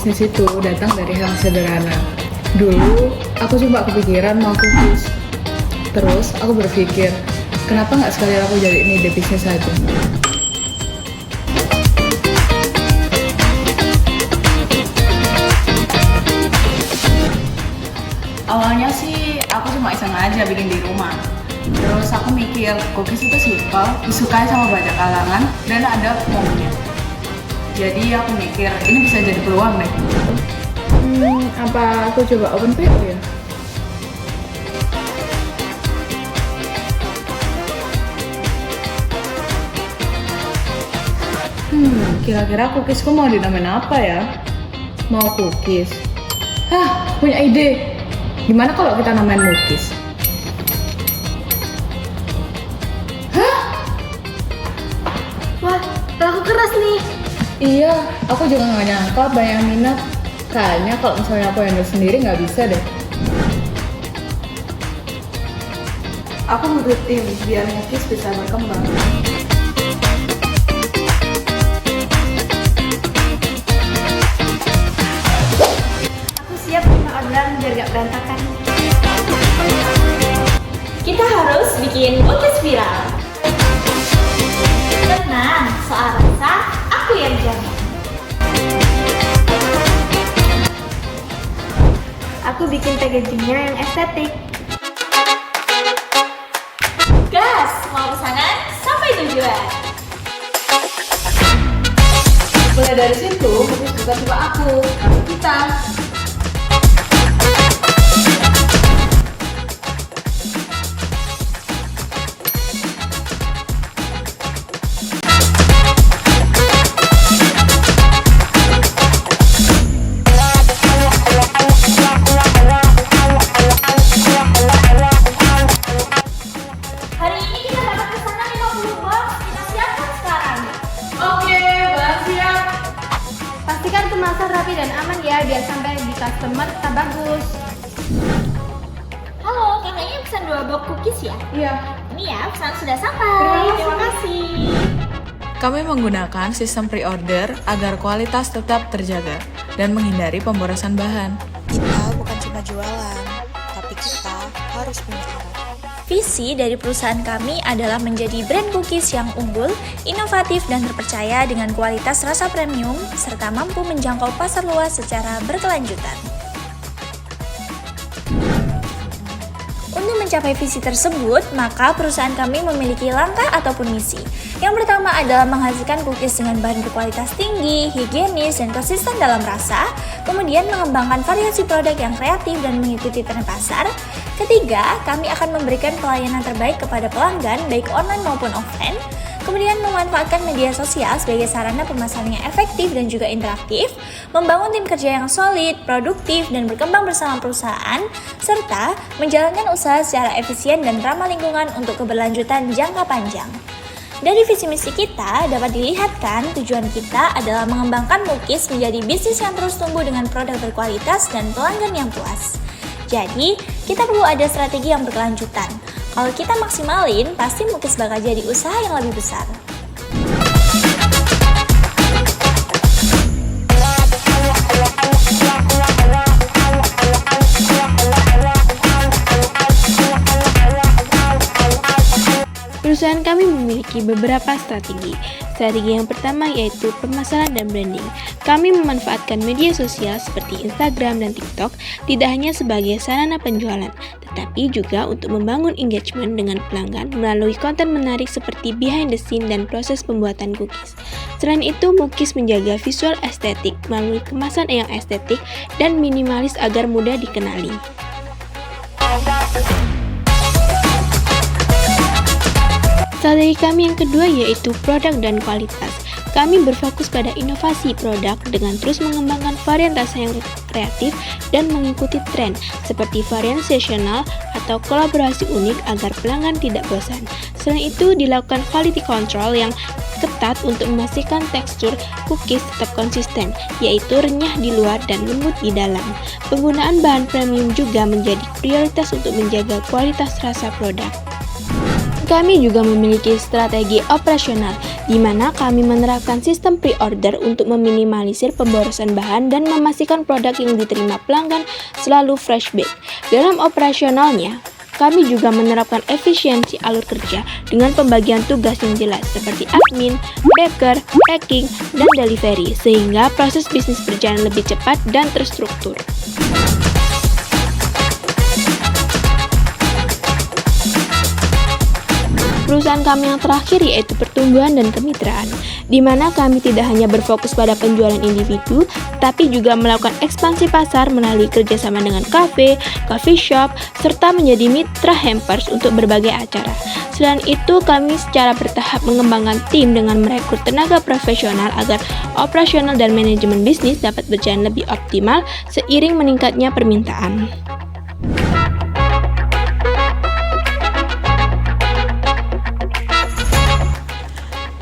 bisnis itu datang dari hal sederhana. Dulu, aku cuma kepikiran mau cookies. Terus, aku berpikir, kenapa nggak sekalian aku jadi ide bisnis aja? Awalnya sih, aku cuma iseng aja bikin di rumah. Terus aku mikir, cookies itu simpel, disukai sama banyak kalangan, dan ada momennya. Jadi aku mikir, ini bisa jadi peluang deh. Apa aku coba open PO ya? Kira-kira cookiesku mau dinamain apa ya? Mau cookies? Hah, punya ide. Gimana kalau kita namain cookies? Wah, laku keras nih. Iya, aku juga nggak nyangka banyak yang minat. Kayaknya kalau misalnya aku handle sendiri nggak bisa deh. Aku butuh tim biar Mukis bisa berkembang. Aku siap terima orderan biar gak berantakan. Kita harus bikin cookies viral. Tenang, soal rasa aku yang jamin. Aku bikin packagingnya yang estetik. Gas, mau pesanan sampai tujuan. Mulai dari situ, Mukis juga coba aku, lalu kita. Hari ini kita dapat pesanan 50 box. Kita siapkan sekarang. Oke, barang siap. Pastikan kemasan rapi dan aman ya, biar sampai di customer tetap bagus. Halo, kakaknya pesan 2 box cookies ya? Iya. Ini ya, pesanan sudah sampai. Terima kasih. Kami menggunakan sistem pre-order agar kualitas tetap terjaga dan menghindari pemborosan bahan. Kita bukan cuma jualan, tapi kita harus punya arah. Visi dari perusahaan kami adalah menjadi brand cookies yang unggul, inovatif, dan terpercaya dengan kualitas rasa premium, serta mampu menjangkau pasar luas secara berkelanjutan. Untuk mencapai visi tersebut, maka perusahaan kami memiliki langkah ataupun misi. Yang pertama adalah menghasilkan cookies dengan bahan berkualitas tinggi, higienis, dan konsisten dalam rasa. Kemudian mengembangkan variasi produk yang kreatif dan mengikuti tren pasar. Ketiga, kami akan memberikan pelayanan terbaik kepada pelanggan, baik online maupun offline. Kemudian memanfaatkan media sosial sebagai sarana pemasaran yang efektif dan juga interaktif, membangun tim kerja yang solid, produktif, dan berkembang bersama perusahaan, serta menjalankan usaha secara efisien dan ramah lingkungan untuk keberlanjutan jangka panjang. Dari visi misi kita dapat dilihat kan tujuan kita adalah mengembangkan Mukis menjadi bisnis yang terus tumbuh dengan produk berkualitas dan pelanggan yang puas. Jadi, kita perlu ada strategi yang berkelanjutan. Kalau kita maksimalin, pasti Mukis bakal jadi usaha yang lebih besar. Perusahaan kami memiliki beberapa strategi. Strategi yang pertama yaitu pemasaran dan branding. Kami memanfaatkan media sosial seperti Instagram dan TikTok tidak hanya sebagai sarana penjualan, tetapi juga untuk membangun engagement dengan pelanggan melalui konten menarik seperti behind the scene dan proses pembuatan cookies. Selain itu, Mukis menjaga visual estetik melalui kemasan yang estetik dan minimalis agar mudah dikenali. Strategi kami yang kedua yaitu produk dan kualitas. Kami berfokus pada inovasi produk dengan terus mengembangkan varian rasa yang kreatif dan mengikuti tren seperti varian seasonal atau kolaborasi unik agar pelanggan tidak bosan. Selain itu, dilakukan quality control yang ketat untuk memastikan tekstur cookies tetap konsisten, yaitu renyah di luar dan lembut di dalam. Penggunaan bahan premium juga menjadi prioritas untuk menjaga kualitas rasa produk. Kami juga memiliki strategi operasional, di mana kami menerapkan sistem pre-order untuk meminimalisir pemborosan bahan dan memastikan produk yang diterima pelanggan selalu fresh bake. Dalam operasionalnya, kami juga menerapkan efisiensi alur kerja dengan pembagian tugas yang jelas seperti admin, baker, packing, dan delivery, sehingga proses bisnis berjalan lebih cepat dan terstruktur. Perusahaan kami yang terakhir yaitu pertumbuhan dan kemitraan, di mana kami tidak hanya berfokus pada penjualan individu, tapi juga melakukan ekspansi pasar melalui kerjasama dengan kafe, coffee shop, serta menjadi mitra hampers untuk berbagai acara. Selain itu, kami secara bertahap mengembangkan tim dengan merekrut tenaga profesional agar operasional dan manajemen bisnis dapat berjalan lebih optimal seiring meningkatnya permintaan.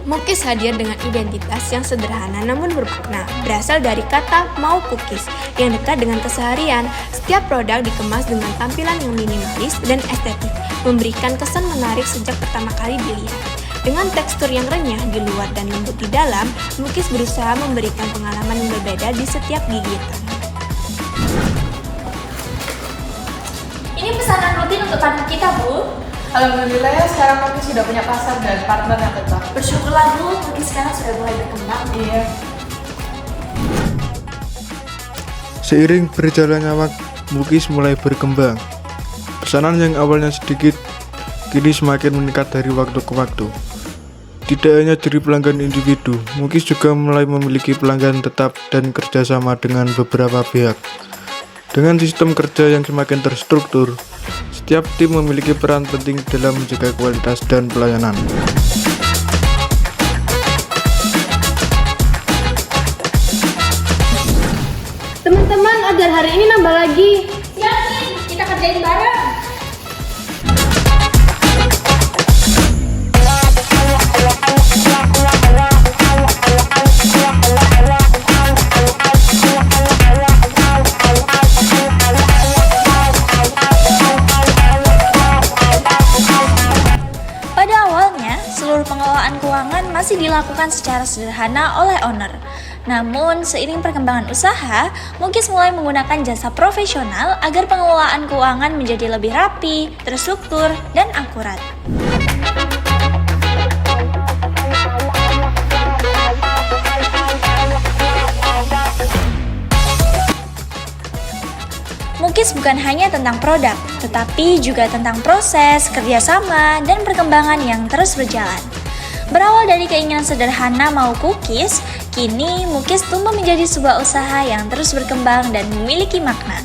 Mukis hadir dengan identitas yang sederhana namun bermakna, berasal dari kata mau cookies yang dekat dengan keseharian. Setiap produk dikemas dengan tampilan yang minimalis dan estetik, memberikan kesan menarik sejak pertama kali dilihat. Dengan tekstur yang renyah di luar dan lembut di dalam, Mukis berusaha memberikan pengalaman yang berbeda di setiap gigitan. Ini pesanan rutin untuk partner kita, Bu. Alhamdulillah ya, sekarang kami sudah punya pasar dan partner yang tetap. Bersyukurlah, Bu, mungkin sekarang sudah mulai berkembang. Iya. Seiring berjalannya waktu, Mukis mulai berkembang. Pesanan yang awalnya sedikit, kini semakin meningkat dari waktu ke waktu. Tidak hanya dari pelanggan individu, Mukis juga mulai memiliki pelanggan tetap dan kerjasama dengan beberapa pihak. Dengan sistem kerja yang semakin terstruktur, setiap tim memiliki peran penting dalam menjaga kualitas dan pelayanan. Teman-teman, order hari ini nambah lagi. Siap, Min. Kita kerjain bareng. Seluruh pengelolaan keuangan masih dilakukan secara sederhana oleh owner. Namun, seiring perkembangan usaha, Mukis mulai menggunakan jasa profesional agar pengelolaan keuangan menjadi lebih rapi, terstruktur, dan akurat. Mukis bukan hanya tentang produk, tetapi juga tentang proses, kerjasama, dan perkembangan yang terus berjalan. Berawal dari keinginan sederhana mau cookies, kini Mukis tumbuh menjadi sebuah usaha yang terus berkembang dan memiliki makna.